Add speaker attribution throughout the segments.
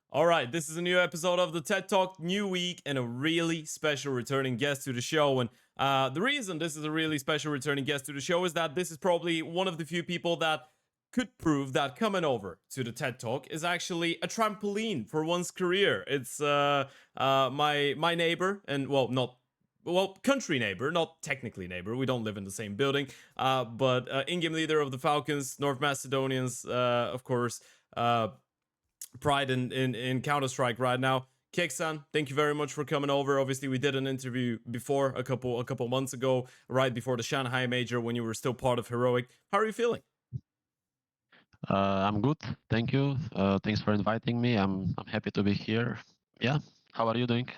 Speaker 1: All right, this is a new episode of the TED Talk, new week, and a really special returning guest to the show. And the reason this is a really special returning guest to the show is that this is probably one of the few people that could prove that coming over to the TED Talk is actually a trampoline for one's career. It's my neighbor, and country neighbor, not technically neighbor. We don't live in the same building, but in-game leader of the Falcons, North Macedonians, of course. Pride in Counter-Strike right now. kyxsan, thank you very much for coming over. Obviously, we did an interview before a couple months ago, right before the Shanghai Major when you were still part of Heroic. How are you feeling?
Speaker 2: I'm good, thank you. Thanks for inviting me. I'm happy to be here. Yeah, how are you doing?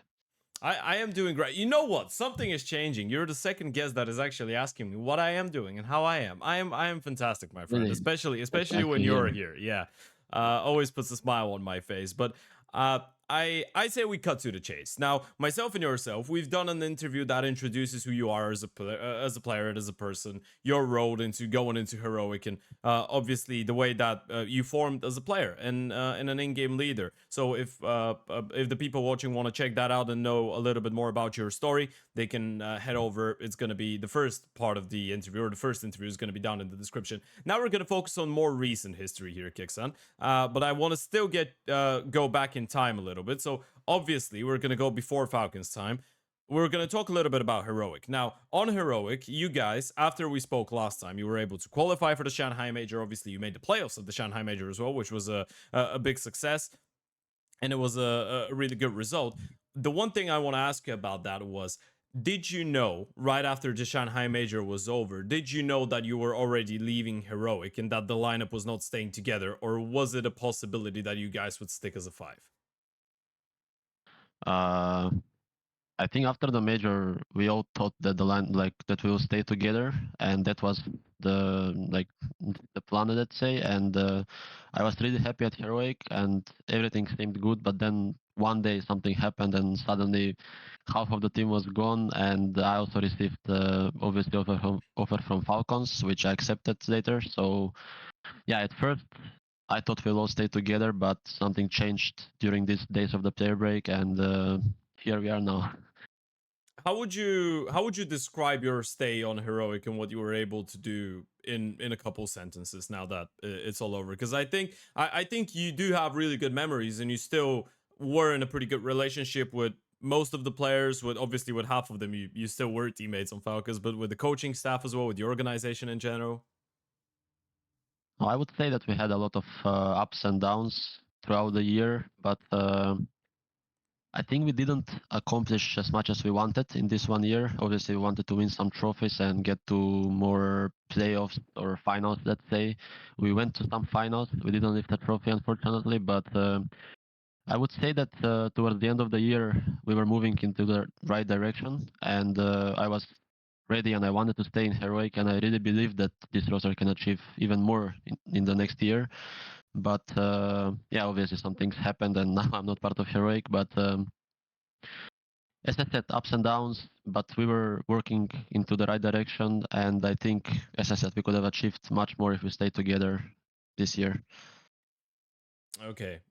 Speaker 1: I am doing great. You know what? Something is changing. You're the second guest that is actually asking me what I am doing and how I am. I am fantastic, my friend.
Speaker 2: Really, that's
Speaker 1: Especially
Speaker 2: nice to
Speaker 1: when you're
Speaker 2: hear.
Speaker 1: here. Yeah, always puts a smile on my face. But I say we cut to the chase. Now, myself and yourself, we've done an interview that introduces who you are as a player and as a person, your road into going into Heroic, and obviously the way that you formed as a player and an in-game leader. So if the people watching want to check that out and know a little bit more about your story, they can head over. It's going to be the first part of the interview, or the first interview is going to be down in the description. Now we're going to focus on more recent history here, kyxsan. But I want to still go back in time a little bit. So obviously we're going to go before Falcons time. We're going to talk a little bit about Heroic. Now, on Heroic, you guys, after we spoke last time, you were able to qualify for the Shanghai Major. Obviously, you made the playoffs of the Shanghai Major as well, which was a big success. And it was a really good result. The one thing I want to ask you about that was, did you know right after the Shanghai Major was over, did you know that you were already leaving Heroic and that the lineup was not staying together? Or was it a possibility that you guys would stick as a five?
Speaker 2: Uh, I think after the major, we all thought that the line like that we will stay together, and that was the like the plan, let's say. And I was really happy at Heroic, and everything seemed good. But then one day something happened, and suddenly half of the team was gone, and I also received obviously offer from Falcons, which I accepted later. So yeah, at first I thought we'll all stay together, but something changed during these days of the player break, and here we are now.
Speaker 1: How would you describe your stay on Heroic and what you were able to do in a couple sentences now that it's all over? Because I think you do have really good memories and you still were in a pretty good relationship with most of the players. With obviously with half of them, you still were teammates on Falcons, but with the coaching staff as well, with the organization in general.
Speaker 2: I would say that we had a lot of ups and downs throughout the year, but I think we didn't accomplish as much as we wanted in this one year. Obviously, we wanted to win some trophies and get to more playoffs or finals, let's say. We went to some finals. We didn't lift the trophy, unfortunately, but I would say that towards the end of the year, we were moving into the right direction, and I was ready and I wanted to stay in Heroic, and I really believe that this roster can achieve even more in the next year. But yeah, obviously some things happened, and now I'm not part of Heroic. But as I said, ups and downs, but we were working into the right direction, and I think, as I said, we could have achieved much more if we stayed together this year.
Speaker 1: Okay.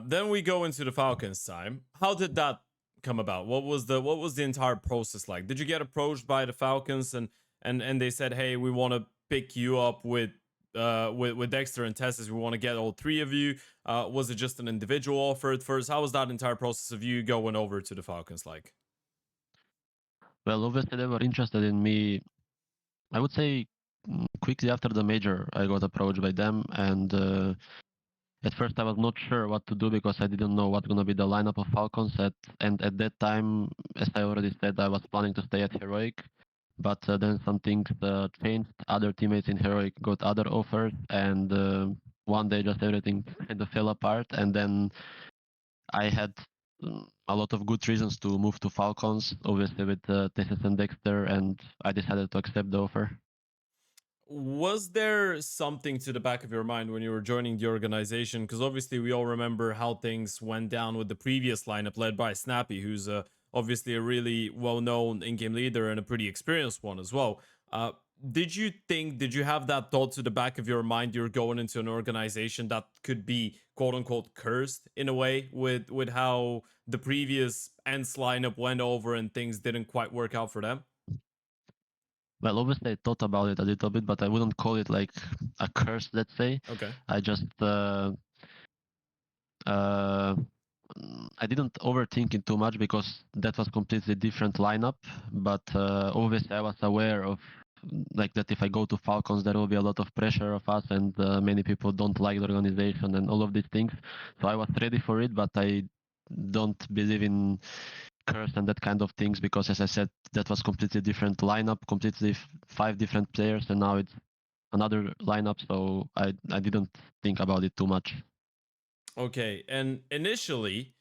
Speaker 1: Then we go into the Falcons time. How did that come about? What was the entire process like? Did you get approached by the Falcons and they said, "Hey, we want to pick you up with degster and teddcs. We want to get all three of you." Was it just an individual offer at first? How was that entire process of you going over to the Falcons like?
Speaker 2: Well, obviously they were interested in me. I would say quickly after the major, I got approached by them, and at first I was not sure what to do because I didn't know what's gonna be the lineup of Falcons. And at that time, as I already said, I was planning to stay at Heroic, but then some things changed. Other teammates in Heroic got other offers, and one day just everything kind of fell apart. And then I had a lot of good reasons to move to Falcons, obviously with TeSeS and degster, and I decided to accept the offer.
Speaker 1: Was there something to the back of your mind when you were joining the organization? Because obviously we all remember how things went down with the previous lineup led by Snappy, who's obviously a really well-known in-game leader and a pretty experienced one as well. did you have that thought to the back of your mind? You're going into an organization that could be quote unquote cursed in a way with how the previous ENCE lineup went over and things didn't quite work out for them?
Speaker 2: Well, obviously I thought about it a little bit, but I wouldn't call it like a curse, let's say.
Speaker 1: Okay.
Speaker 2: I just uh, I didn't overthink it too much because that was completely different lineup. But obviously I was aware of like that if I go to Falcons, there will be a lot of pressure of us, and many people don't like the organization and all of these things. So I was ready for it, but I don't believe in curse and that kind of things because, as I said, that was completely different lineup, completely 5 different players, and now it's another lineup. So I didn't think about it too much.
Speaker 1: Okay. And initially,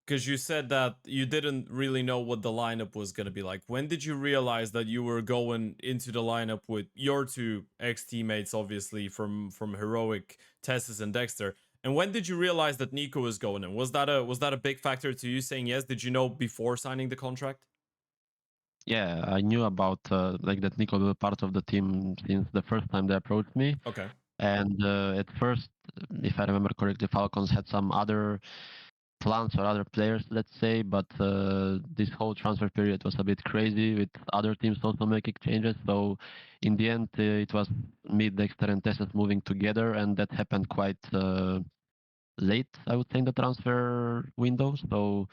Speaker 1: because you said that you didn't really know what the lineup was going to be like, when did you realize that you were going into the lineup with your two ex teammates, obviously from Heroic, teSeS and degster? And when did you realize that NiKo was going in? Was that a big factor to you saying yes? Did you know before signing the contract?
Speaker 2: Yeah, I knew about like that Nikola was part of the team since the first time they approached me.
Speaker 1: Okay.
Speaker 2: And at first, if I remember correctly, Falcons had some other plans or other players, let's say, but this whole transfer period was a bit crazy with other teams also making changes. So in the end, it was me, degster, and teSeS moving together, and that happened quite late, I would say, in the transfer window. So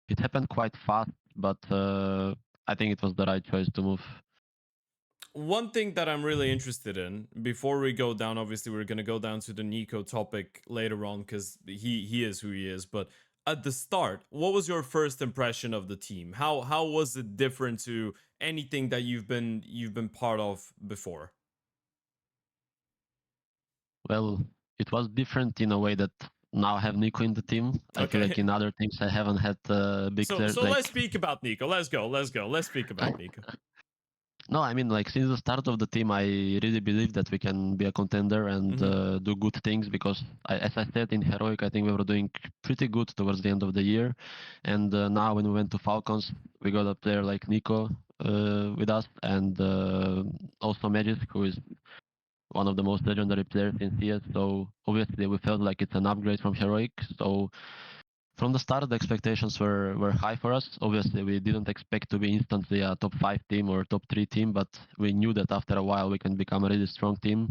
Speaker 2: it happened quite fast, but I think it was the right choice to move.
Speaker 1: One thing that I'm really interested in before we go down, obviously we're gonna go down to the NiKo topic later on because he is who he is. But at the start, what was your first impression of the team? How was it different to anything that you've been part of before?
Speaker 2: Well, it was different in a way that now I have NiKo in the team. I feel like
Speaker 1: Okay.
Speaker 2: in other teams I haven't had big
Speaker 1: So
Speaker 2: players
Speaker 1: so let's
Speaker 2: like.
Speaker 1: speak about NiKo. Let's go. Let's go. Let's speak about NiKo.
Speaker 2: No, I mean, like since the start of the team, I really believe that we can be a contender and
Speaker 1: Hmm.
Speaker 2: do good things because, as I said in Heroic, I think we were doing pretty good towards the end of the year. And now when we went to Falcons, we got a player like NiKo with us, and also Magisk, who is one of the most legendary players in CS. So obviously we felt like it's an upgrade from Heroic. So from the start, the expectations were high for us. Obviously, we didn't expect to be instantly a top 5 team or top 3 team, but we knew that after a while we can become a really strong team.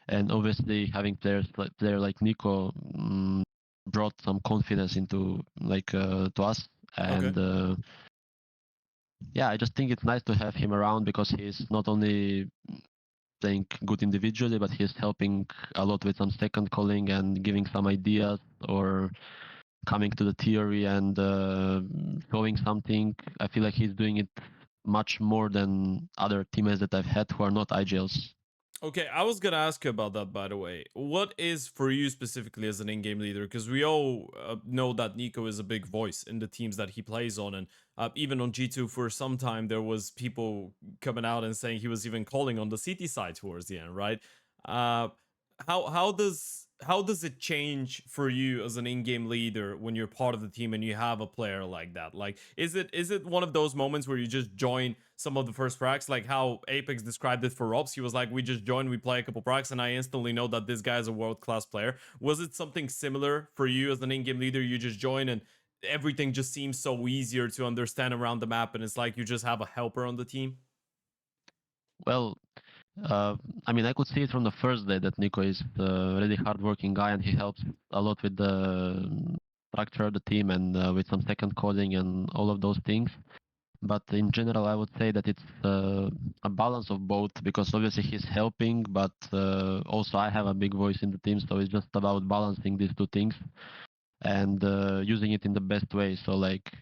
Speaker 2: And obviously, having player like NiKo brought some confidence into to us.
Speaker 1: Okay.
Speaker 2: And yeah, I just think it's nice to have him around because he's not only playing good individually, but he's helping a lot with some second calling and giving some ideas or coming to the theory and showing something. I feel like he's doing it much more than other teammates that I've had who are not IGLs.
Speaker 1: Okay, I was gonna ask you about that, by the way. What is for you specifically as an in-game leader? Because we all know that NiKo is a big voice in the teams that he plays on, and even on G2 for some time there was people coming out and saying he was even calling on the CT side towards the end, right? Uh, how does it change for you as an in-game leader when you're part of the team and you have a player like that? Like, is it one of those moments where you just join some of the first pracs, like how Apex described it for Robs? He was like, we just join, we play a couple pracs, and I instantly know that this guy is a world-class player. Was it something similar for you as an in-game leader? You just join and everything just seems so easier to understand around the map, and it's like you just have a helper on the team?
Speaker 2: Well, uh, I mean, I could see it from the first day that NiKo is a really hardworking guy and he helps a lot with the structure of the team and with some second coding and all of those things. But in general, I would say that it's a balance of both because obviously he's helping, but also I have a big voice in the team, so it's just about balancing these two things and using it in the best way. So like,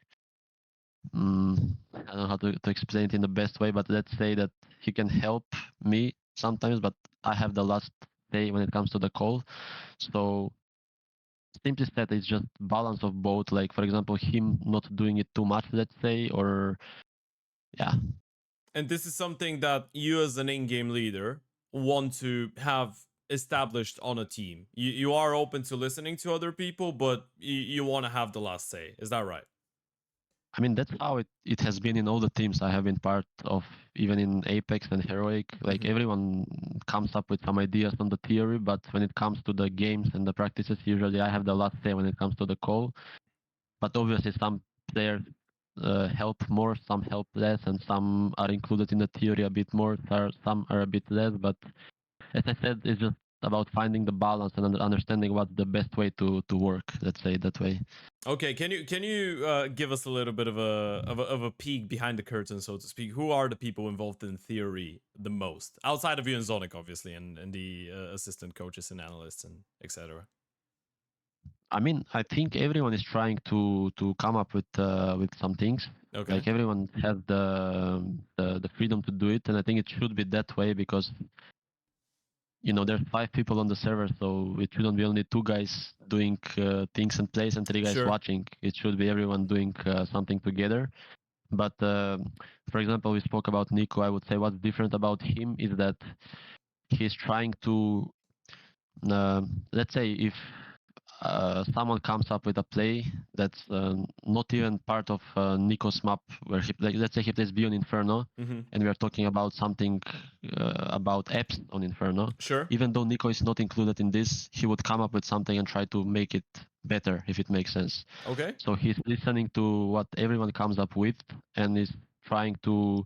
Speaker 2: I don't know how to explain it in the best way, but let's say that he can help me sometimes, but I have the last say when it comes to the call. So simply said, it's just balance of both. Like for example, him not doing it too much, let's say, or yeah.
Speaker 1: And this is something that you as an in-game leader want to have established on a team. You are open to listening to other people, but you want to have the last say. Is that right?
Speaker 2: I mean, that's how it has been in all the teams I have been part of, even in Apex and Heroic. Like everyone comes up with some ideas on the theory, but when it comes to the games and the practices, usually I have the last say when it comes to the call. But obviously, some players help more, some help less, and some are included in the theory a bit more, some are a bit less. But as I said, it's just about finding the balance and understanding what's the best way to work. Let's say it that way.
Speaker 1: Okay, can you give us a little bit of a peek behind the curtain, so to speak? Who are the people involved in theory the most, outside of you and zonic, obviously, and the assistant coaches and analysts and etc.
Speaker 2: I mean, I think everyone is trying to come up with some things.
Speaker 1: Okay.
Speaker 2: Like everyone has the freedom to do it, and I think it should be that way because there's 5 people on the server, so it shouldn't be only 2 guys doing things and plays and 3 guys
Speaker 1: Sure.
Speaker 2: watching. It should be everyone doing something together. But for example, we spoke about NiKo. I would say what's different about him is that he's trying to, let's say, if someone comes up with a play that's not even part of NiKo's map, where let's say he plays B on Inferno, and we are talking about something about apps on Inferno.
Speaker 1: Sure.
Speaker 2: Even though NiKo is not included in this, he would come up with something and try to make it better, if it makes sense.
Speaker 1: Okay.
Speaker 2: So he's listening to what everyone comes up with and is trying to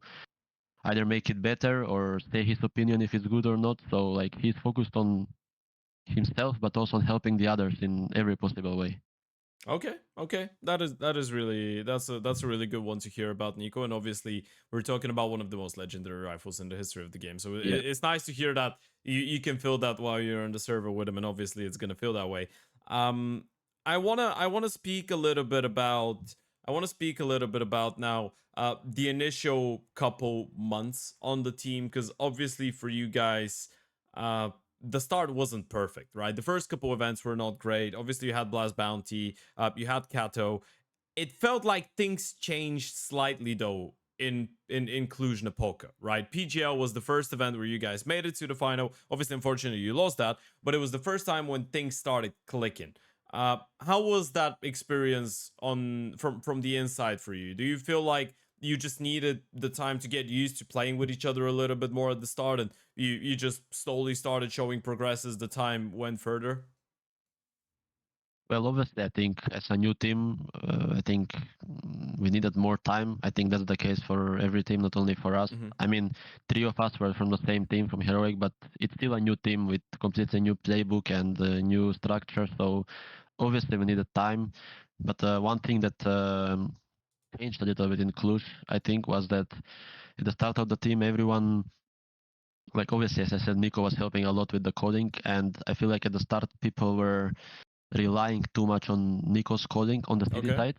Speaker 2: either make it better or say his opinion if it's good or not. So like he's focused on himself, but also on helping the others in every possible way.
Speaker 1: Okay. That's a really good one to hear about NiKo, and obviously we're talking about one of the most legendary rifles in the history of the game. So it's nice to hear that you can feel that while you're on the server with him, and obviously it's gonna feel that way. I wanna speak a little bit about now the initial couple months on the team, because obviously for you guys, the start wasn't perfect, right? The first couple events were not great. Obviously, you had Blast Bounty, you had Kato. It felt like things changed slightly though in Cluj-Napoca, right? PGL was the first event where you guys made it to the final. Obviously, unfortunately, you lost that, but it was the first time when things started clicking. How was that experience from the inside for you? Do you feel like you just needed the time to get used to playing with each other a little bit more at the start, and you just slowly started showing progress as the time went further?
Speaker 2: Well, obviously, I think as a new team, I think we needed more time. I think that's the case for every team, not only for us. I mean, 3 of us were from the same team, from Heroic, but it's still a new team with completely new playbook and new structure. So obviously, we needed time. But one thing that changed a little bit in Cluj, I think, was that at the start of the team, everyone, like obviously, as I said, NiKo was helping a lot with the coding, and I feel like at the start people were relying too much on NiKo's coding on the city side.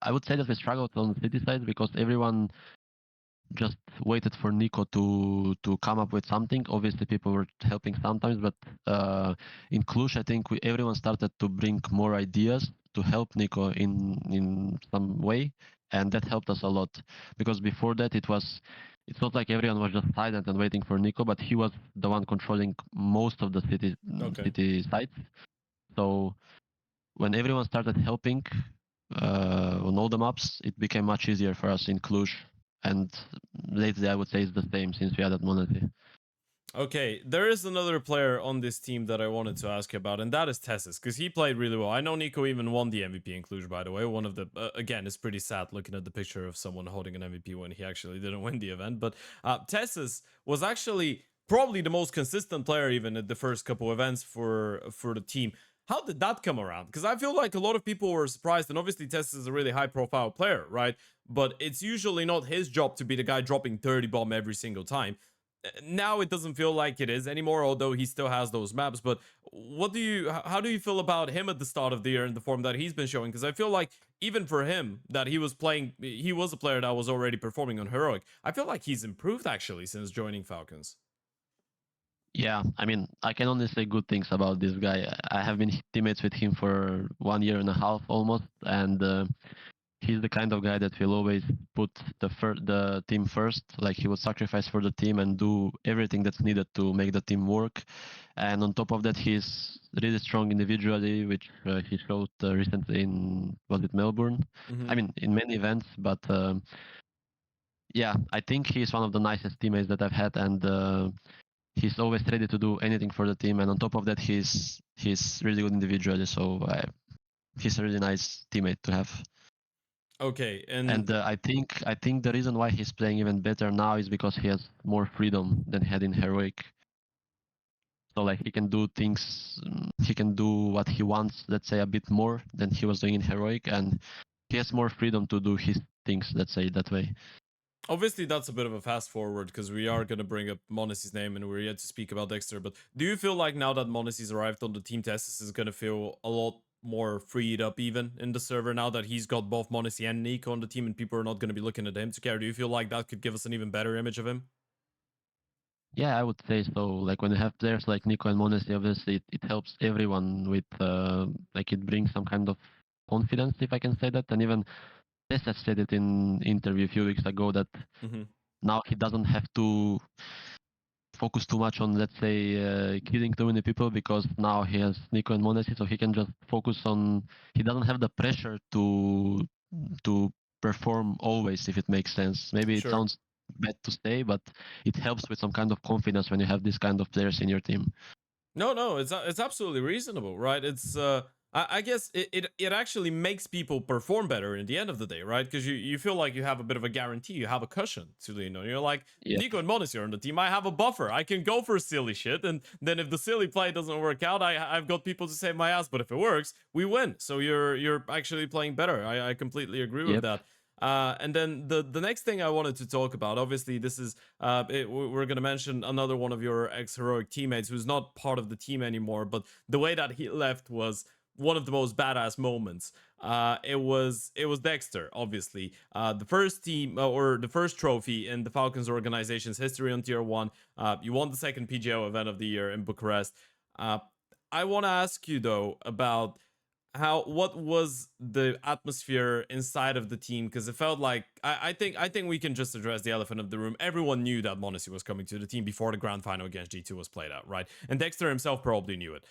Speaker 2: I would say that we struggled on the city side because everyone just waited for NiKo to come up with something. Obviously, people were helping sometimes, but in Cluj, I think everyone started to bring more ideas to help NiKo in some way, and that helped us a lot. Because before that, it's not like everyone was just silent and waiting for NiKo, but he was the one controlling most of the city sites. So when everyone started helping on all the maps, it became much easier for us in Cluj. And lately, I would say it's the same since we added m0NESY.
Speaker 1: Okay, there is another player on this team that I wanted to ask you about, and that is teddcs, because he played really well. I know NiKo even won the MVP in Cluj, by the way. One of the, again, it's pretty sad looking at the picture of someone holding an MVP when he actually didn't win the event. But teddcs was actually probably the most consistent player even at the first couple events for the team. How did that come around? Because I feel like a lot of people were surprised, and obviously teddcs is a really high profile player, right? But it's usually not his job to be the guy dropping 30 bomb every single time. Now it doesn't feel like it is anymore, although he still has those maps. But how do you feel about him at the start of the year in the form that he's been showing? Because I feel like even for him, that he was a player that was already performing on Heroic. I feel like he's improved actually since joining Falcons.
Speaker 2: Yeah, I mean, I can only say good things about this guy. I have been teammates with him for 1.5 years almost, and he's the kind of guy that will always put the team first. Like he will sacrifice for the team and do everything that's needed to make the team work. And on top of that, he's really strong individually, which he showed recently in, was it Melbourne?
Speaker 1: Mm-hmm.
Speaker 2: I mean, in many events. But yeah, I think he's one of the nicest teammates that I've had, and he's always ready to do anything for the team. And on top of that, he's really good individually. So he's a really nice teammate to have.
Speaker 1: Okay,
Speaker 2: And I think the reason why he's playing even better now is because he has more freedom than he had in heroic. So like he can do things, he can do what he wants, let's say a bit more than he was doing in heroic, and he has more freedom to do his things, let's say that way.
Speaker 1: obviously that's a bit of a fast forward because we are going to bring up m0NESY's name and we're yet to speak about degster. But do you feel like now that m0NESY's arrived on the team, TeSeS is going to feel a lot more freed up even in the server now that he's got both m0NESY and NiKo on the team and people are not going to be looking at him to care? Do you feel like that could give us an even better image of him?
Speaker 2: Yeah, I would say so. Like when you have players like NiKo and m0NESY, obviously it helps everyone with like it brings some kind of confidence, if I can say that. And even TeSeS said it in interview a few weeks ago that
Speaker 1: Mm-hmm.
Speaker 2: now he doesn't have to focus too much on, let's say, killing too many people, because now he has NiKo and m0NESY, so he can just focus on. He doesn't have the pressure to perform always, if it makes sense. Maybe it
Speaker 1: Sure.
Speaker 2: sounds bad to say, but it helps with some kind of confidence when you have these kind of players in your team.
Speaker 1: No, it's absolutely reasonable, right? It's I guess it actually makes people perform better in the end of the day, right? Because you feel like you have a bit of a guarantee, you have a cushion to lean on. You're like,
Speaker 2: Yeah.
Speaker 1: NiKo and m0NESY are on the team. I have a buffer. I can go for silly shit, and then if the silly play doesn't work out, I've got people to save my ass. But if it works, we win. So you're actually playing better. I completely agree with
Speaker 2: Yep.
Speaker 1: that. And then the next thing I wanted to talk about, obviously, this is we're gonna mention another one of your ex-heroic teammates who's not part of the team anymore, but the way that he left was one of the most badass moments. It was degster, obviously, the first team or the first trophy in the Falcons organization's history on tier 1. You won the second PGO event of the year in Bucharest. I want to ask you though about what was the atmosphere inside of the team, because it felt like I think we can just address the elephant of the room. Everyone knew that m0NESY was coming to the team before the grand final against G2 was played out, right? And degster himself probably knew it.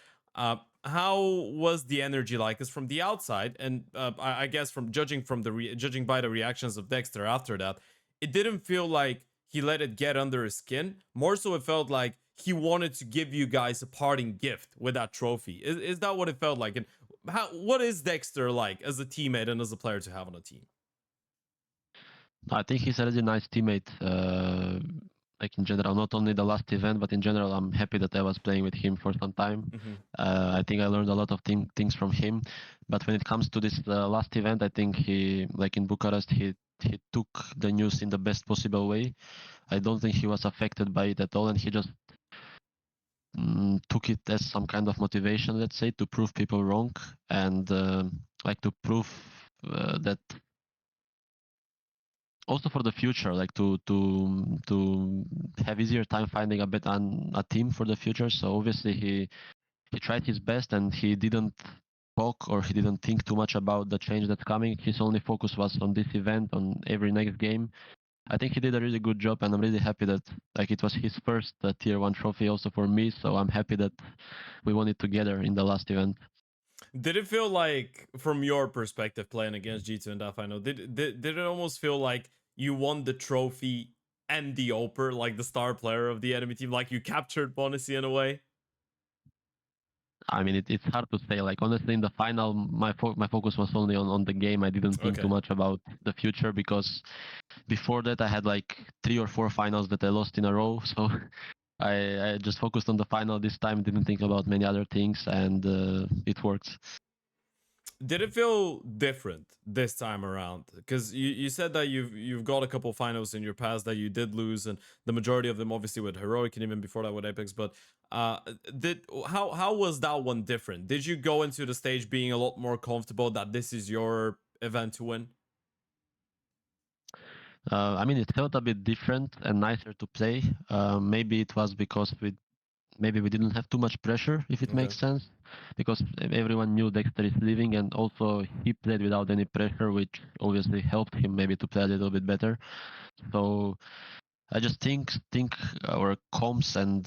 Speaker 1: How was the energy like? Because from the outside, and I guess from judging by the reactions of degster after that, it didn't feel like he let it get under his skin. More so, it felt like he wanted to give you guys a parting gift with that trophy. Is that what it felt like? And what is degster like as a teammate and as a player to have on a team?
Speaker 2: I think he's a really nice teammate. Like in general, not only the last event, but in general, I'm happy that I was playing with him for some time.
Speaker 1: Mm-hmm.
Speaker 2: I think I learned a lot of things from him. But when it comes to this last event, I think he, like in Bucharest, he took the news in the best possible way. I don't think he was affected by it at all, and he just took it as some kind of motivation, let's say, to prove people wrong, and like to prove that also for the future, like to have easier time finding a team for the future. So obviously he tried his best, and he didn't talk or he didn't think too much about the change that's coming. His only focus was on this event, on every next game. I think he did a really good job, and I'm really happy that like it was his first tier 1 trophy also for me. So I'm happy that we won it together in the last event.
Speaker 1: Did it feel like, from your perspective, playing against G2 in that final, did it almost feel like you won the trophy and the Oper, like the star player of the enemy team, like you captured m0NESY in a way?
Speaker 2: I mean, it's hard to say. Like honestly, in the final, my focus was only on the game. I didn't think too
Speaker 1: Okay.
Speaker 2: much about the future, because before that I had like 3 or 4 finals that I lost in a row. So I just focused on the final this time. Didn't think about many other things, and it worked.
Speaker 1: Did it feel different this time around? Because you said that you've got a couple finals in your past that you did lose, and the majority of them obviously with heroic and even before that with Apex. But did how was that one different? Did you go into the stage being a lot more comfortable that this is your event to win?
Speaker 2: I mean, it felt a bit different and nicer to play. Maybe it was because maybe we didn't have too much pressure, if it
Speaker 1: Okay.
Speaker 2: makes sense, because everyone knew Dexter is leaving, and also he played without any pressure, which obviously helped him maybe to play a little bit better. So I just think our comms and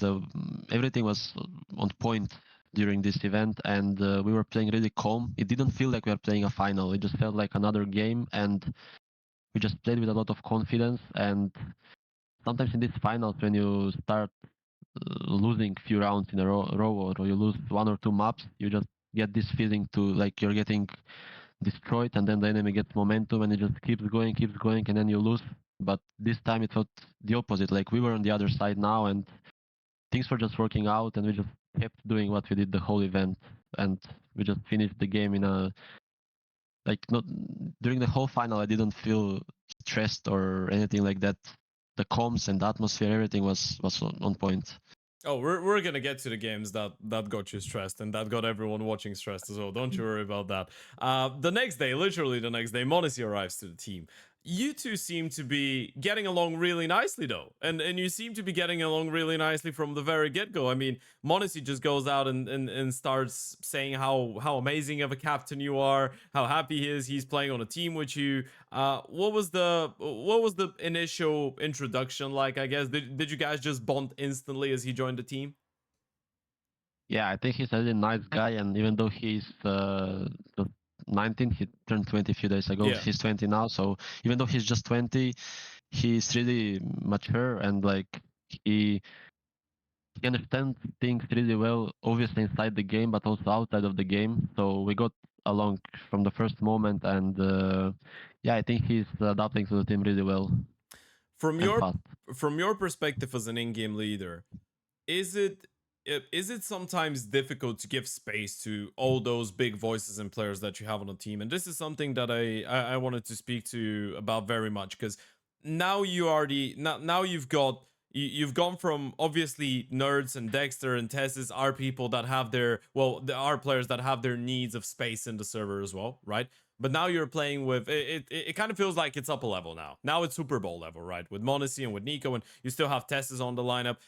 Speaker 2: everything was on point during this event, and we were playing really calm. It didn't feel like we were playing a final. It just felt like another game, and we just played with a lot of confidence. And sometimes in these finals, when you start losing few rounds in a row, or you lose one or two maps, you just get this feeling to like you're getting destroyed, and then the enemy gets momentum, and it just keeps going, and then you lose. But this time it felt the opposite. Like we were on the other side now, and things were just working out, and we just kept doing what we did the whole event, and we just finished the game in a like not during the whole final. I didn't feel stressed or anything like that. The comms and the atmosphere, everything was on point.
Speaker 1: Oh, we're gonna get to the games that got you stressed and that got everyone watching stressed as well. Don't you worry about that. The next day, literally the next day, m0NESY arrives to the team. You two seem to be getting along really nicely though, and you seem to be getting along really nicely from the very get go. I mean, m0NESY just goes out and starts saying how amazing of a captain you are, how happy he is. He's playing on a team with you. What was the initial introduction like? I guess did you guys just bond instantly as he joined the team?
Speaker 2: Yeah, I think he's a really nice guy, and even though he's just 19, he turned 20 a few days ago.
Speaker 1: Yeah.
Speaker 2: He's 20 now, so even though he's just 20, he's really mature, and like he he understands things really well, obviously inside the game, but also outside of the game. So we got along from the first moment, and yeah, I think he's adapting to the team really well
Speaker 1: From
Speaker 2: and
Speaker 1: your
Speaker 2: fast.
Speaker 1: from your perspective as an in-game leader, is it sometimes difficult to give space to all those big voices and players that you have on a team? And this is something that I wanted to speak to about very much, because now you already now you've got you've gone from obviously nerds and degster and teddcs are people that have their, well, there are players that have their needs of space in the server as well, right? But now you're playing with it kind of feels like it's up a level now. Now it's Super Bowl level, right? With m0NESY and with NiKo, and you still have teddcs on the lineup.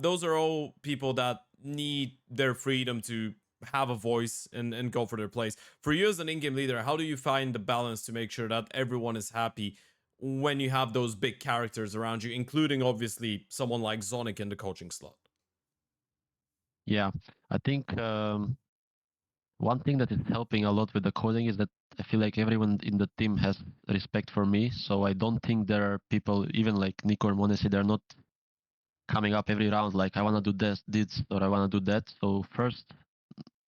Speaker 1: Those are all people that need their freedom to have a voice and go for their place. For you as an in-game leader, how do you find the balance to make sure that everyone is happy when you have those big characters around you, including obviously someone like zonic in the coaching slot?
Speaker 2: Yeah, I think one thing that is helping a lot with the coding is that I feel like everyone in the team has respect for me. So I don't think there are people, even like NiKo or m0NESY, they're not coming up every round like I want to do this or I want to do that. So first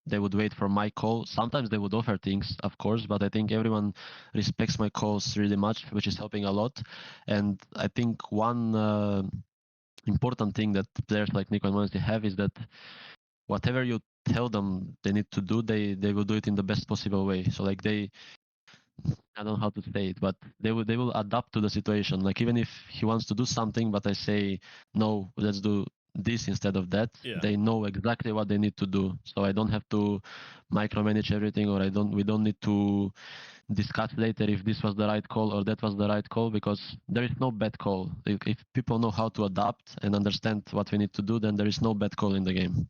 Speaker 2: they would wait for my call. Sometimes they would offer things, of course, but I think everyone respects my calls really much, which is helping a lot. And I think one important thing that players like NiKo and m0NESY have is that whatever you tell them they need to do, they will do it in the best possible way. So like I don't know how to say it, but they will adapt to the situation. Like even if he wants to do something, but I say no, let's do this instead of that,
Speaker 1: Yeah.
Speaker 2: they know exactly what they need to do. So I don't have to micromanage everything, or we don't need to discuss later if this was the right call or that was the right call, because there is no bad call. If people know how to adapt and understand what we need to do, then there is no bad call in the game,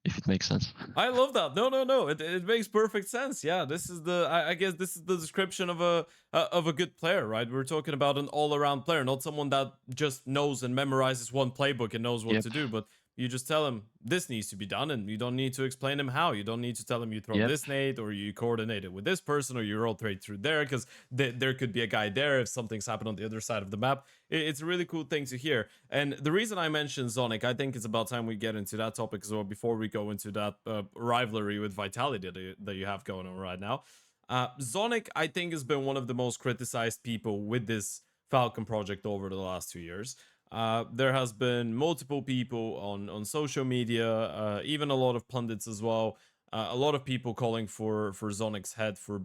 Speaker 2: if it makes sense.
Speaker 1: I love that. No. It makes perfect sense. Yeah, this is the I guess this is the description of a good player, right? We're talking about an all-around player, not someone that just knows and memorizes one playbook and knows what
Speaker 2: Yep.
Speaker 1: to do, but you just tell him this needs to be done, and you don't need to explain him how. You don't need to tell him you throw
Speaker 2: Yep.
Speaker 1: this nade or you coordinate it with this person or you rotate through there, because there could be a guy there if something's happened on the other side of the map. It's a really cool thing to hear. And the reason I mentioned zonic, I think it's about time we get into that topic as well before we go into that rivalry with vitality that you have going on right now. zonic, I think, has been one of the most criticized people with this Falcon project over the last 2 years. There has been multiple people on social media, even a lot of pundits as well. A lot of people calling for Zonic's head for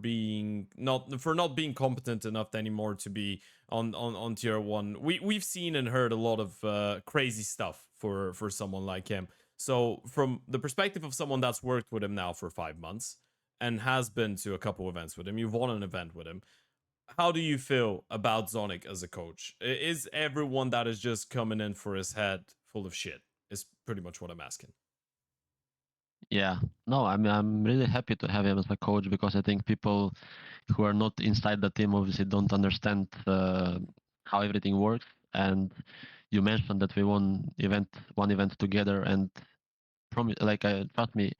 Speaker 1: not being competent enough anymore to be on tier one. We've seen and heard a lot of crazy stuff for someone like him. So from the perspective of someone that's worked with him now for 5 months and has been to a couple events with him, you've won an event with him. How do you feel about zonic as a coach? Is everyone that is just coming in for his head full of shit? Is pretty much what I'm asking.
Speaker 2: Yeah, no, I mean, I'm really happy to have him as a coach because I think people who are not inside the team obviously don't understand how everything works. And you mentioned that we won one event together, and from like, trust me,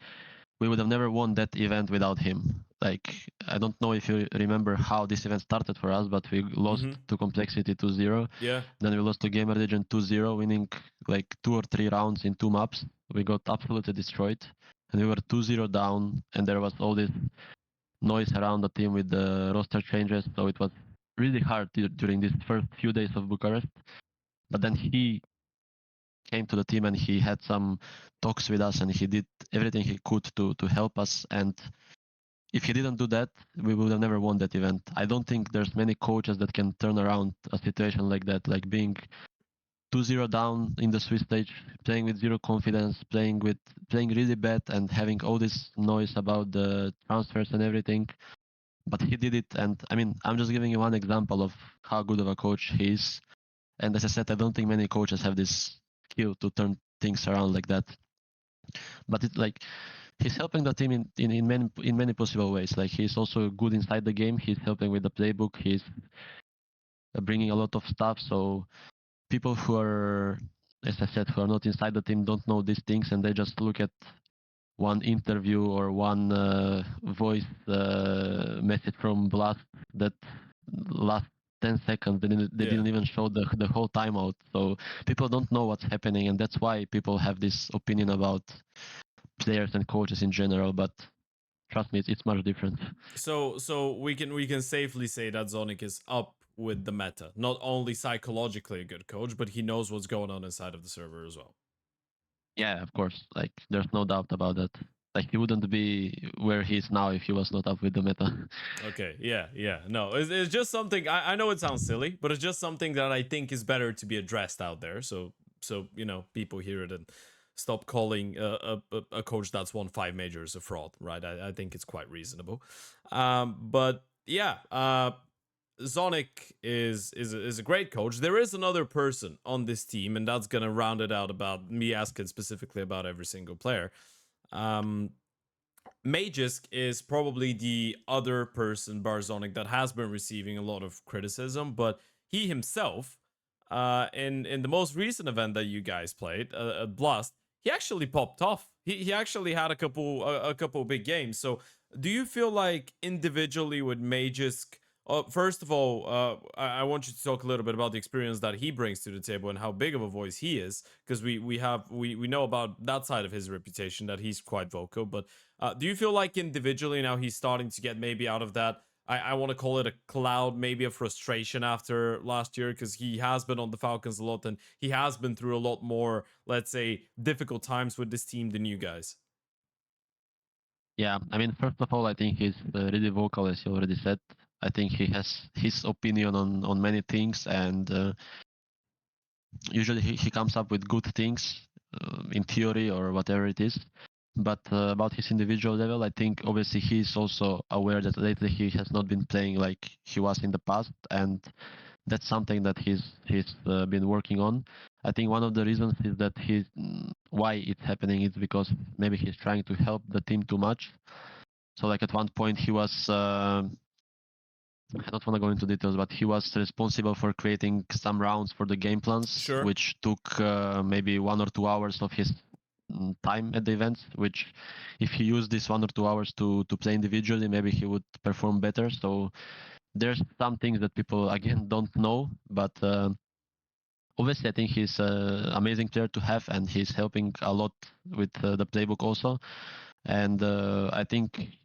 Speaker 2: we would have never won that event without him. Like, I don't know if you remember how this event started for us, but we lost
Speaker 1: Mm-hmm.
Speaker 2: to Complexity 2-0.
Speaker 1: Yeah.
Speaker 2: Then we lost to Gamer Legion 2-0, winning like 2 or 3 rounds in 2 maps. We got absolutely destroyed. And we were 2-0 down, and there was all this noise around the team with the roster changes. So it was really hard during these first few days of Bucharest. But then he came to the team and he had some talks with us and he did everything he could to help us. And if he didn't do that, we would have never won that event. I don't think there's many coaches that can turn around a situation like that, like being 2-0 down in the Swiss stage, playing with zero confidence, playing really bad and having all this noise about the transfers and everything. But he did it, and I mean, I'm just giving you one example of how good of a coach he is. And as I said, I don't think many coaches have this skill to turn things around like that. But it's like he's helping the team in many possible ways. Like he's also good inside the game. He's helping with the playbook. He's bringing a lot of stuff. So people who are, as I said, who are not inside the team don't know these things, and they just look at one interview or one voice message from Blast that last 10 seconds. They
Speaker 1: Yeah.
Speaker 2: didn't even show the whole timeout. So people don't know what's happening, and that's why people have this opinion about players and coaches in general. But trust me, it's much different.
Speaker 1: So we can safely say that zonic is up with the meta. Not only psychologically a good coach, but he knows what's going on inside of the server as well.
Speaker 2: Yeah, of course. Like there's no doubt about that. Like he wouldn't be where he is now if he was not up with the meta.
Speaker 1: Okay, yeah. No, it's just something. I know it sounds silly, but it's just something that I think is better to be addressed out there. So people hear it and stop calling a coach that's won 5 majors a fraud, right? I think it's quite reasonable. But yeah, Zonic is a great coach. There is another person on this team, and that's gonna round it out about me asking specifically about every single player. Um, Magisk is probably the other person, Barzonic, that has been receiving a lot of criticism, but he himself, in the most recent event that you guys played, at Blast, he actually popped off. He actually had a couple big games. So, do you feel like individually with Magisk? First of all, I want you to talk a little bit about the experience that he brings to the table and how big of a voice he is, because we know about that side of his reputation that he's quite vocal, but do you feel like individually now he's starting to get maybe out of that? I want to call it a cloud, maybe a frustration after last year, because he has been on the Falcons a lot and he has been through a lot more, let's say, difficult times with this team than you guys.
Speaker 2: Yeah, I mean, first of all, I think he's really vocal, as you already said. I think he has his opinion on many things, and usually he comes up with good things in theory or whatever it is. But about his individual level, I think obviously he's also aware that lately he has not been playing like he was in the past, and that's something that he's been working on. I think one of the reasons is that why it's happening is because maybe he's trying to help the team too much. So like at one point he was I don't want to go into details, but he was responsible for creating some rounds for the game plans,
Speaker 1: Sure.
Speaker 2: which took maybe 1 or 2 hours of his time at the events. Which, if he used this 1 or 2 hours to play individually, maybe he would perform better. So there's some things that people again don't know, but obviously I think he's an amazing player to have, and he's helping a lot with the playbook also. And I think,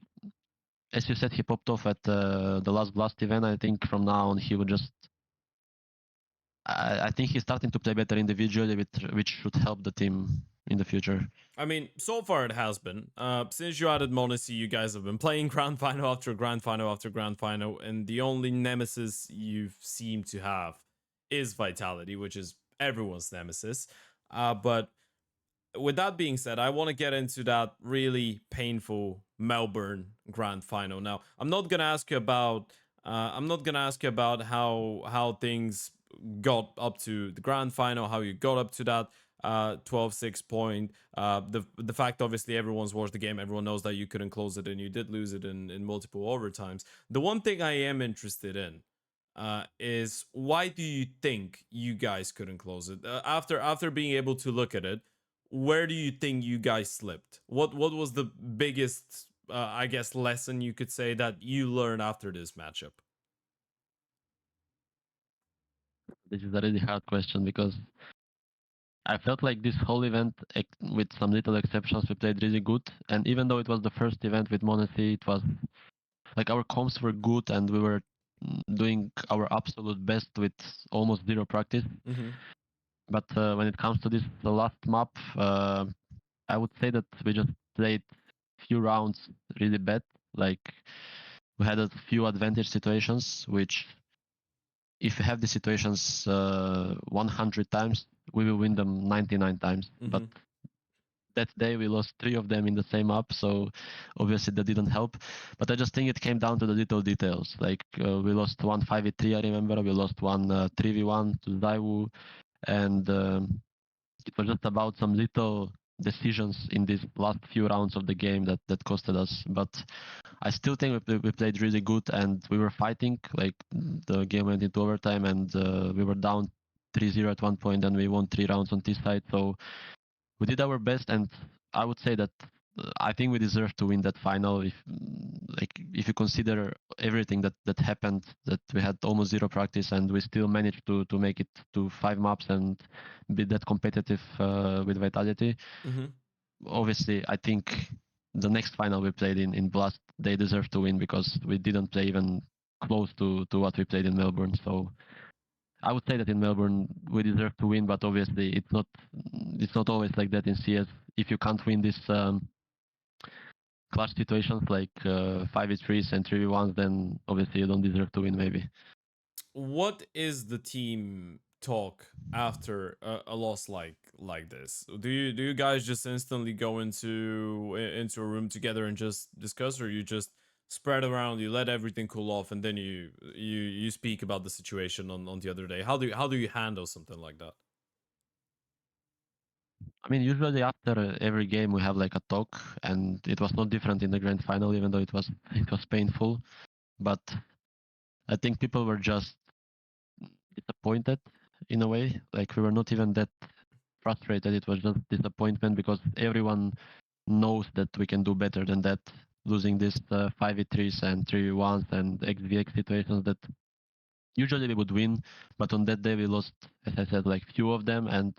Speaker 2: as you said, he popped off at the last Blast event. I think from now on he would just. I think he's starting to play better individually, which should help the team in the future.
Speaker 1: I mean, so far it has been. Since you added m0NESY, you guys have been playing grand final after grand final after grand final, and the only nemesis you seem to have is Vitality, which is everyone's nemesis. But with that being said, I want to get into that really painful Melbourne grand final. Now, I'm not gonna ask you about. I'm not gonna ask you about how things got up to the grand final, how you got up to that. 12-6 point. The fact, obviously, everyone's watched the game. Everyone knows that you couldn't close it and you did lose it in multiple overtimes. The one thing I am interested in is why do you think you guys couldn't close it? After being able to look at it, where do you think you guys slipped? What was the biggest, I guess, lesson you could say that you learned after this matchup?
Speaker 2: This is a really hard question because I felt like this whole event, with some little exceptions, we played really good. And even though it was the first event with m0NESY, it was like our comps were good and we were doing our absolute best with almost zero practice.
Speaker 1: Mm-hmm.
Speaker 2: But when it comes to this the last map, I would say that we just played few rounds really bad. Like we had a few advantage situations, which if we have the situations 100 times, we will win them 99 times.
Speaker 1: Mm-hmm.
Speaker 2: But that day we lost 3 of them in the same map, so obviously that didn't help. But I just think it came down to the little details. Like we lost one 5v3, I remember. We lost one 3v1 to Zaiwu, and it was just about some little decisions in these last few rounds of the game that costed us. But I still think we played really good and we were fighting. Like the game went into overtime and we were down 3-0 at one point and we won 3 rounds on this side. So we did our best, and I would say that I think we deserve to win that final. If you consider everything that happened, that we had almost zero practice and we still managed to make it to 5 maps and be that competitive with Vitality.
Speaker 1: Mm-hmm.
Speaker 2: Obviously, I think the next final we played in Blast, they deserve to win because we didn't play even close to what we played in Melbourne. So I would say that in Melbourne we deserve to win, but obviously it's not always like that in CS. If you can't win these clutch situations like 5v3s and 3v1s, then obviously you don't deserve to win. Maybe.
Speaker 1: What is the team talk after a loss like this? Do you guys just instantly go into a room together and just discuss, or you just spread around, you let everything cool off, and then you speak about the situation on the other day? How do you handle something like that?
Speaker 2: I mean, usually after every game we have like a talk, and it was not different in the grand final, even though it was painful. But I think people were just disappointed in a way. Like we were not even that frustrated. It was just disappointment because everyone knows that we can do better than that. Losing this 5v3s and 3v1s and XVX situations that usually we would win, but on that day we lost, as I said, like few of them, and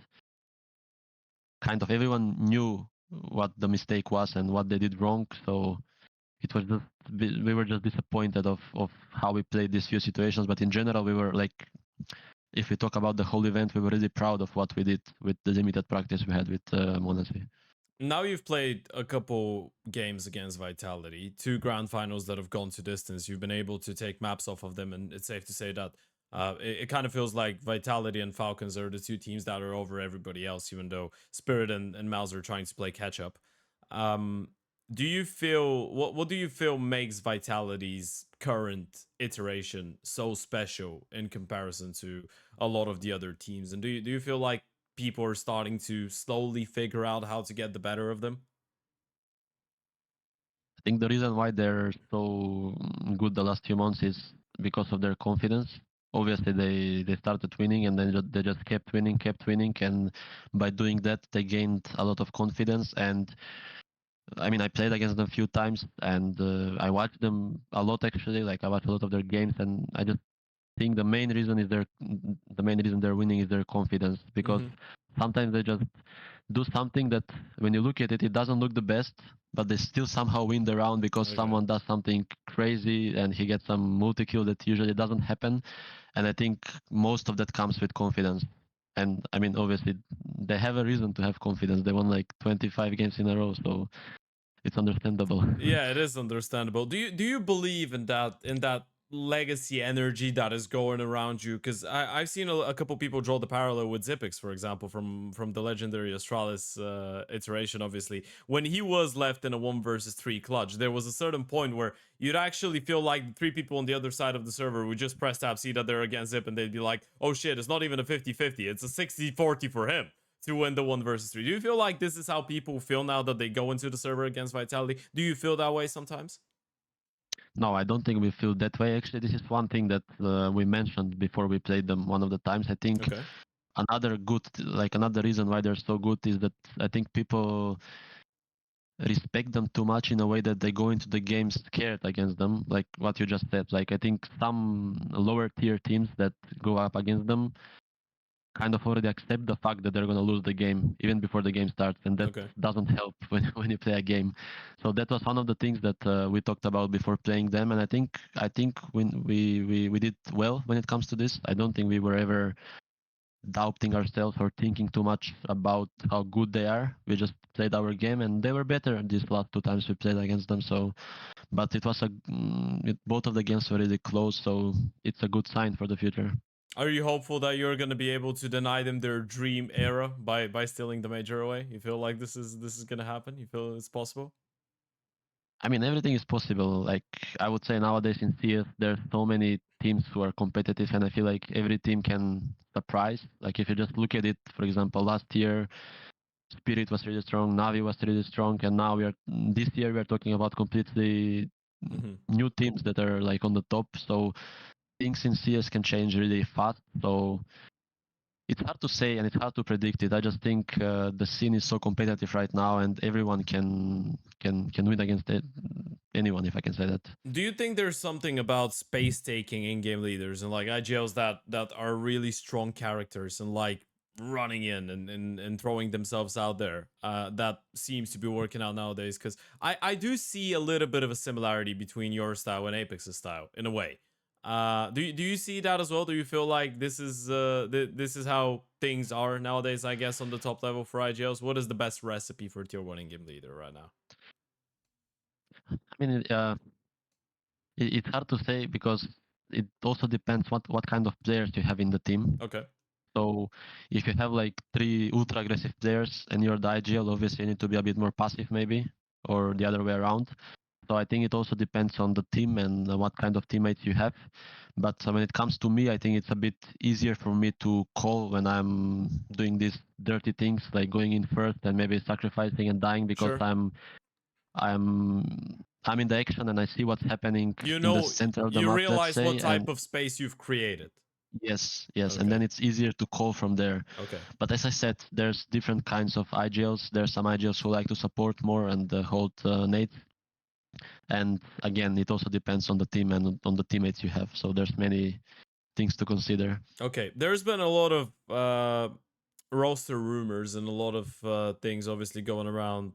Speaker 2: kind of everyone knew what the mistake was and what they did wrong. So it was just we were just disappointed of how we played these few situations. But in general, we were like, if we talk about the whole event, we were really proud of what we did with the limited practice we had with m0NESY.
Speaker 1: Now you've played a couple games against Vitality, 2 grand finals that have gone to distance. You've been able to take maps off of them, and it's safe to say that it kind of feels like Vitality and Falcons are the 2 teams that are over everybody else, even though Spirit and Mouse are trying to play catch up. Do you feel what do you feel makes Vitality's current iteration so special in comparison to a lot of the other teams? And do you feel like people are starting to slowly figure out how to get the better of them?
Speaker 2: I think the reason why they're so good the last few months is because of their confidence. Obviously, they started winning and then they just kept winning, and by doing that, they gained a lot of confidence. And I mean, I played against them a few times, and I watched them a lot actually. Like I watched a lot of their games, and I just think the main reason they're winning is their confidence, because
Speaker 1: Mm-hmm.
Speaker 2: sometimes they just do something that when you look at it, it doesn't look the best, but they still somehow win the round because
Speaker 1: Okay.
Speaker 2: someone does something crazy and he gets some multi-kill that usually doesn't happen. And I think most of that comes with confidence. And I mean, obviously, they have a reason to have confidence. They won like 25 games in a row, so it's understandable.
Speaker 1: Yeah, it is understandable. Do you believe in that legacy energy that is going around you? Because I've seen a couple people draw the parallel with Zippix, for example, from the legendary Astralis iteration. Obviously, when he was left in a 1 versus 3 clutch, there was a certain point where you'd actually feel like the 3 people on the other side of the server would just press tab, see that they're against Zip, and they'd be like, "Oh shit, it's not even a 50-50; it's a 60-40 for him." to win the 1 versus 3. Do you feel like this is how people feel now that they go into the server against Vitality? Do you feel that way sometimes?
Speaker 2: No, I don't think we feel that way. Actually, this is one thing that we mentioned before we played them one of the times. I think
Speaker 1: Okay.
Speaker 2: another reason why they're so good is that I think people respect them too much in a way that they go into the game scared against them, like what you just said. Like I think some lower tier teams that go up against them kind of already accept the fact that they're going to lose the game even before the game starts, and that
Speaker 1: Okay.
Speaker 2: doesn't help when you play a game. So that was one of the things that we talked about before playing them, and I think when we did well when it comes to this. I don't think we were ever doubting ourselves or thinking too much about how good they are. We just played our game, and they were better these last 2 times we played against them. So, but it was both of the games were really close, so it's a good sign for the future.
Speaker 1: Are you hopeful that you're gonna be able to deny them their dream era by stealing the major away? You feel like this is gonna happen? You feel it's possible?
Speaker 2: I mean, everything is possible. Like I would say nowadays in CS, there's so many teams who are competitive, and I feel like every team can surprise. Like if you just look at it, for example, last year Spirit was really strong, Navi was really strong, and now this year we are talking about completely new teams that are like on the top. So things in CS can change really fast. So it's hard to say and it's hard to predict it. I just think the scene is so competitive right now, and everyone can win against anyone, if I can say that.
Speaker 1: Do you think there's something about space taking in-game leaders and like IGLs that are really strong characters and like running in and throwing themselves out there that seems to be working out nowadays? Because I do see a little bit of a similarity between your style and Apex's style in a way. Do you see that as well? Do you feel like this is this is how things are nowadays? I guess on the top level for IGLs, what is the best recipe for tier 1 in-game leader right now?
Speaker 2: I mean, it's hard to say because it also depends what kind of players you have in the team.
Speaker 1: Okay.
Speaker 2: So if you have like 3 ultra aggressive players and you're the IGL, obviously you need to be a bit more passive maybe, or the other way around. So I think it also depends on the team and what kind of teammates you have. But when it comes to me, I think it's a bit easier for me to call when I'm doing these dirty things, like going in first and maybe sacrificing and dying because
Speaker 1: Sure.
Speaker 2: I'm in the action and I see what's happening
Speaker 1: You
Speaker 2: in the
Speaker 1: know,
Speaker 2: center of the
Speaker 1: you
Speaker 2: map, let's
Speaker 1: realize what
Speaker 2: say. And
Speaker 1: type of space you've created.
Speaker 2: yes, and
Speaker 1: Okay.
Speaker 2: then it's easier to call from there.
Speaker 1: Okay.
Speaker 2: But as I said, there's different kinds of IGLs. There's some IGLs who like to support more and hold nades. And again, it also depends on the team and on the teammates you have. So there's many things to consider.
Speaker 1: Okay. There's been a lot of roster rumors and a lot of things obviously going around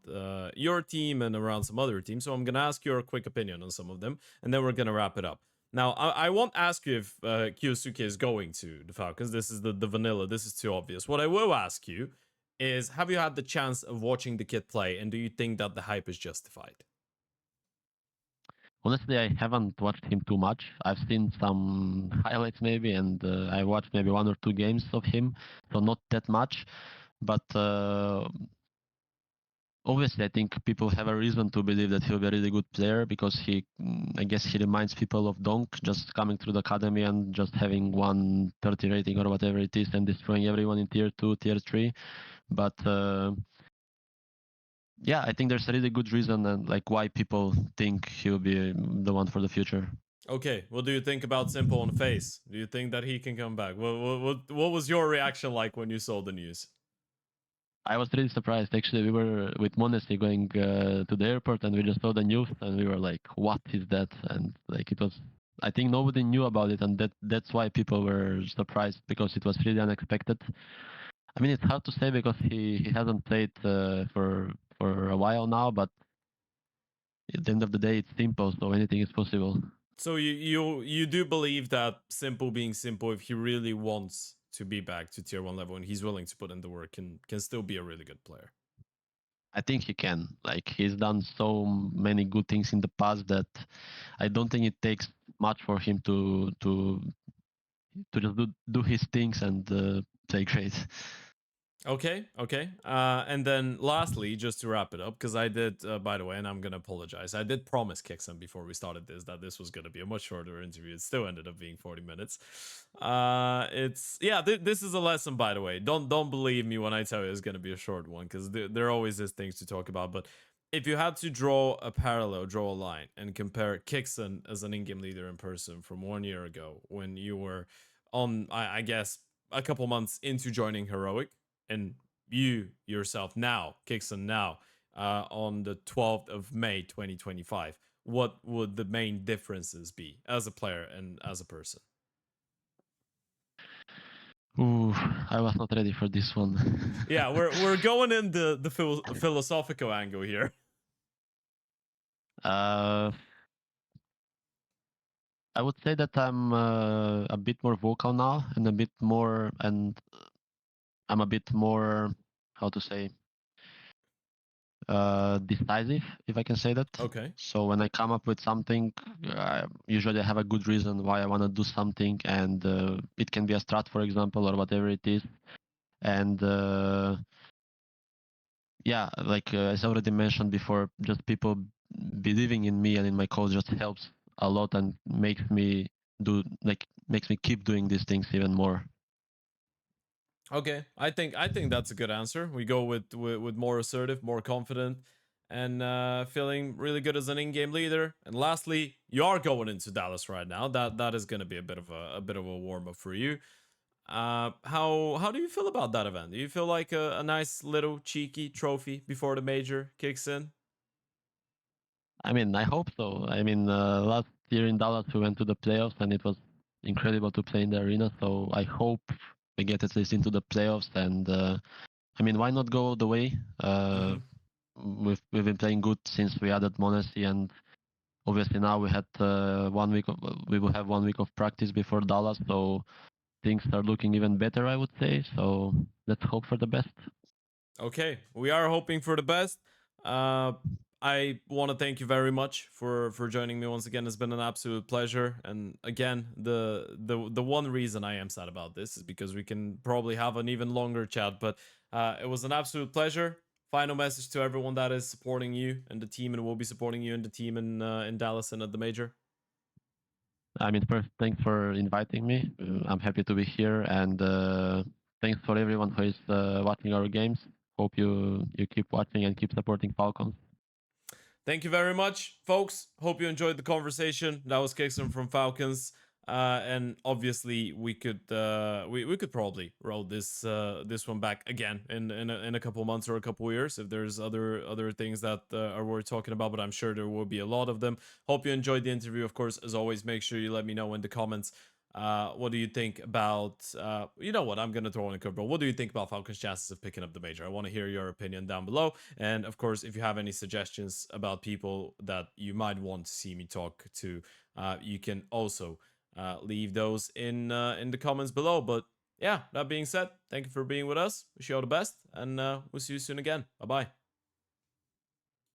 Speaker 1: your team and around some other teams. So I'm gonna ask your quick opinion on some of them, and then we're gonna wrap it up. Now, I won't ask you if kyousuke is going to the Falcons. This is the vanilla. This is too obvious. What I will ask you is, have you had the chance of watching the kid play, and do you think that the hype is justified?
Speaker 2: Honestly, I haven't watched him too much. I've seen some highlights maybe, and I watched maybe 1 or 2 games of him, so not that much. But obviously, I think people have a reason to believe that he'll be a really good player because I guess he reminds people of Donk, just coming through the academy and just having 130 rating or whatever it is and destroying everyone in tier 2, tier 3. But yeah, I think there's a really good reason and like why people think he'll be the one for the future.
Speaker 1: Okay, what do you think about Simple on FaZe? Do you think that he can come back? What was your reaction like when you saw the news?
Speaker 2: I was really surprised. Actually, we were with m0NESY going to the airport and we just saw the news and we were like, what is that? And like it was, I think nobody knew about it, and that's why people were surprised because it was really unexpected. I mean, it's hard to say because he hasn't played for a while now, but at the end of the day, it's simple, so anything is possible.
Speaker 1: So you do believe that Simple being Simple, if he really wants to be back to tier 1 level and he's willing to put in the work, can still be a really good player.
Speaker 2: I think he can. Like he's done so many good things in the past that I don't think it takes much for him to just do his things and play great.
Speaker 1: Okay, okay. And then lastly, just to wrap it up, because I did, by the way, and I'm gonna apologize, I did promise kyxsan before we started this that this was gonna be a much shorter interview. It still ended up being 40 minutes. It's yeah. This is a lesson, by the way. Don't believe me when I tell you it's gonna be a short one, because there always is things to talk about. But if you had to draw a parallel, draw a line, and compare kyxsan as an in-game leader in person from 1 year ago when you were on, I guess, a couple months into joining Heroic, and you yourself now, kyxsan now, on the 12th of May 2025, what would the main differences be as a player and as a person?
Speaker 2: Ooh, I was not ready for this one.
Speaker 1: Yeah, we're going in the philosophical angle here.
Speaker 2: I would say that I'm a bit more vocal now, and I'm a bit more, how to say, decisive, if I can say that.
Speaker 1: Okay.
Speaker 2: So when I come up with something, usually I have a good reason why I want to do something, and it can be a strat, for example, or whatever it is. And yeah, like as I already mentioned before, just people believing in me and in my code just helps a lot and makes me keep doing these things even more.
Speaker 1: Okay, I think that's a good answer. We go with more assertive, more confident, and feeling really good as an in-game leader. And lastly, you are going into Dallas right now. That is going to be a bit of a warm up for you. How do you feel about that event? Do you feel like a nice little cheeky trophy before the major kicks in?
Speaker 2: I mean, I hope so. I mean, last year in Dallas we went to the playoffs and it was incredible to play in the arena. So I hope we get at least into the playoffs. And I mean, why not go all the way?
Speaker 1: Mm-hmm.
Speaker 2: We've been playing good since we added m0NESY, and obviously now we will have 1 week of practice before Dallas, so things are looking even better, I would say. So let's hope for the best.
Speaker 1: Okay, we are hoping for the best. Uh, I want to thank you very much for joining me once again. It's been an absolute pleasure. And again, the one reason I am sad about this is because we can probably have an even longer chat. But it was an absolute pleasure. Final message to everyone that is supporting you and the team, and will be supporting you and the team in Dallas and at the major.
Speaker 2: I mean, first, thanks for inviting me. I'm happy to be here, and thanks for everyone who is watching our games. Hope you keep watching and keep supporting Falcons.
Speaker 1: Thank you very much, folks. Hope you enjoyed the conversation. That was kyxsan from Falcons. And obviously, we could probably roll this one back again in a couple months or a couple years if there's other things that are worth talking about. But I'm sure there will be a lot of them. Hope you enjoyed the interview. Of course, as always, make sure you let me know in the comments. What do you think about? You know what? I'm gonna throw in a curveball. What do you think about Falcons' chances of picking up the major? I want to hear your opinion down below. And of course, if you have any suggestions about people that you might want to see me talk to, you can also leave those in the comments below. But yeah, that being said, thank you for being with us. Wish you all the best, and we'll see you soon again. Bye bye.